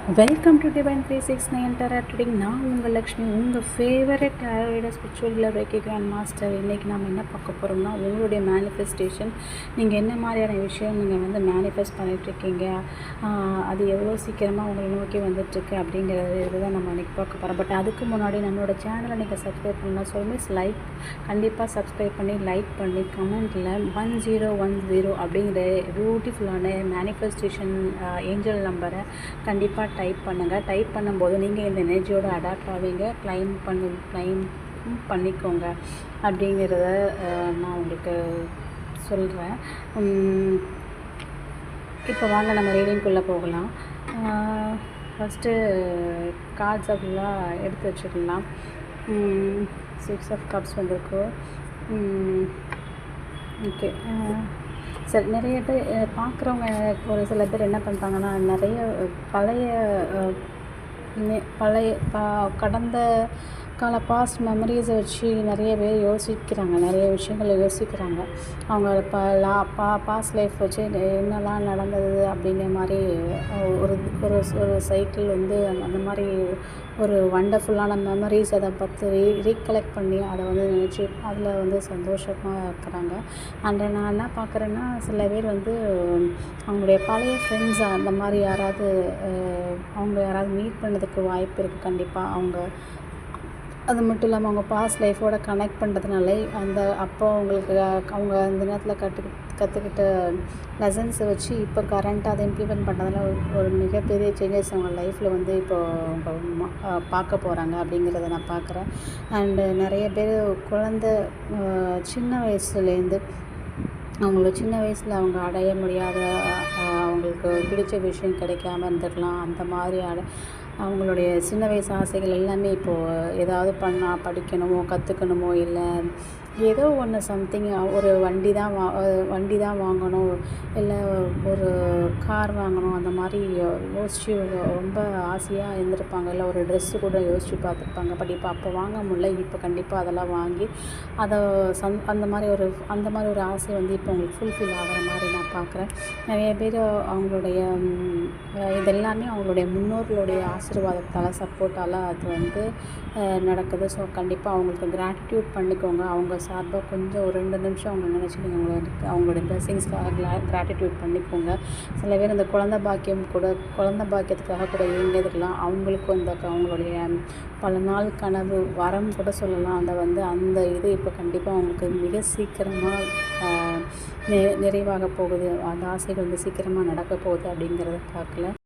Welcome to divine 369 tarot reading. நான் உங்கள் லக்ஷ்மி, உங்கள் ஃபேவரட் டேரோட ஸ்பிரிச்சுவல் ரெக்கி கிராண்ட் மாஸ்டர். இன்றைக்கி நம்ம என்ன பார்க்க போகிறோம்னா, உங்களுடைய மேனிஃபெஸ்டேஷன், நீங்கள் என்ன மாதிரியான விஷயம் நீங்கள் வந்து மேனிஃபெஸ்ட் பண்ணிகிட்ருக்கீங்க, அது எவ்வளோ சீக்கிரமாக உங்களை நோக்கி வந்துட்டுருக்கு அப்படிங்கிறது இதுதான் நம்ம இன்றைக்கி பார்க்க போகிறோம். பட் அதுக்கு முன்னாடி நம்மளோட சேனலை நீங்கள் சப்ஸ்கிரைப் பண்ணலாம். ஸோ மிஸ் லைக் கண்டிப்பாக சப்ஸ்கிரைப் பண்ணி லைக் பண்ணி கமெண்ட்டில் 1010 அப்படிங்கிற பியூட்டிஃபுல்லான மேனிஃபெஸ்டேஷன் ஏஞ்சல் நம்பரை கண்டிப்பாக டைப் பண்ணுங்கள். டைப் பண்ணும்போது நீங்கள் இந்த எனர்ஜியோட அடாப்ட் ஆவீங்க, க்ளைம் பண்ணிக்கோங்க அப்படிங்கிறத நான் உங்களுக்கு சொல்கிறேன். இப்போ வாங்க நம்ம ரீடிங்குள்ளே போகலாம். ஃபஸ்ட்டு கார்ட்ஸ் அப்படிலாம் எடுத்து வச்சுக்கலாம். 6 ஆஃப் கப்ஸ் வந்திருக்கு. ஓகே, சரி. நிறைய பேர் பார்க்குறவங்க ஒரு சில பேர் என்ன பண்ணுறாங்கன்னா, நிறைய கடந்த கால பாஸ்ட் மெமரிஸை வச்சு நிறைய பேர் யோசிக்கிறாங்க, நிறைய விஷயங்களை யோசிக்கிறாங்க. அவங்க பாஸ்ட் லைஃப் வச்சு என்னெல்லாம் நடந்தது அப்படிங்கிற மாதிரி ஒரு ஒரு ஒரு சைக்கிள் வந்து அந்த மாதிரி ஒரு வண்டர்ஃபுல்லான மெமரிஸ் அதை பற்றி ரீகலெக்ட் பண்ணி அதை வந்து நினச்சி அதில் வந்து சந்தோஷமாக இருக்கிறாங்க. அண்ட் நான் என்ன பார்க்குறேன்னா, சில பேர் வந்து அவங்களுடைய பழைய ஃப்ரெண்ட்ஸ் அந்த மாதிரி யாராவது மீட் பண்ணதுக்கு வாய்ப்பு இருக்குது. கண்டிப்பாக அவங்க அது மட்டும் இல்லாமல் அவங்க பாஸ்ட் லைஃபோட கனெக்ட் பண்ணுறதுனால அப்போ அவங்க அந்த நேரத்தில் கற்றுக்கிட்ட லெசன்ஸை வச்சு இப்போ கரண்ட்டாக அதை இம்ப்ளிமெண்ட் பண்ணுறதுனால ஒரு மிகப்பெரிய சேஞ்சஸ் அவங்க லைஃப்பில் வந்து அவங்க பார்க்க போகிறாங்க அப்படிங்கிறத நான் பார்க்குறேன். அண்டு நிறைய பேர் சின்ன வயசுலேருந்து சின்ன வயசில் அவங்க அடைய முடியாத, அவங்களுக்கு பிடிச்ச விஷயம் கிடைக்காம இருந்துக்கலாம். அந்த மாதிரியான அவங்களுடைய சின்ன வயசு ஆசைகள் எல்லாமே இப்போது ஏதாவது படிக்கணுமோ கற்றுக்கணுமோ, இல்லை ஏதோ ஒன்று சம்திங், ஒரு வண்டி தான் வாங்கணும், இல்லை ஒரு கார் வாங்கணும், அந்த மாதிரி யோசித்து ரொம்ப ஆசையாக இருந்திருப்பாங்க. இல்லை ஒரு ட்ரெஸ்ஸு கூட யோசித்து பார்த்துருப்பாங்க. பட் இப்போ அப்போ வாங்க முடியல. இப்போ கண்டிப்பாக அதெல்லாம் வாங்கி அதை அந்த மாதிரி ஒரு ஆசை வந்து இப்போ அவங்களுக்கு ஃபுல்ஃபில் ஆகிற மாதிரி நான் பார்க்குறேன். நிறைய பேர் இதெல்லாமே அவங்களுடைய முன்னோர்களுடைய ஆசீர்வாதத்தால், சப்போர்ட்டால் அது வந்து நடக்குது. ஸோ கண்டிப்பாக அவங்களுக்கு கிராட்டிடியூட் பண்ணிக்கோங்க. அவங்க சார்பாக கொஞ்சம் ஒரு 2 நிமிஷம் அவங்க நினச்சி நீங்கள் அவங்களுடைய பிளெஸிங்ஸ்க்காக கிராட்டிடியூட் பண்ணிக்கோங்க. சில பேர் இந்த குழந்தை பாக்கியத்துக்காக கூட இயங்கியதுக்கலாம். அவங்களுக்கும் அவங்களுடைய பல நாள் கனவு வரம் கூட சொல்லலாம். அந்த இது இப்போ கண்டிப்பாக அவங்களுக்கு மிக சீக்கிரமாக நிறைவாக போகுது. அந்த ஆசைகள் வந்து சீக்கிரமாக நடக்க போகுது அப்படிங்கிறத பார்க்கல.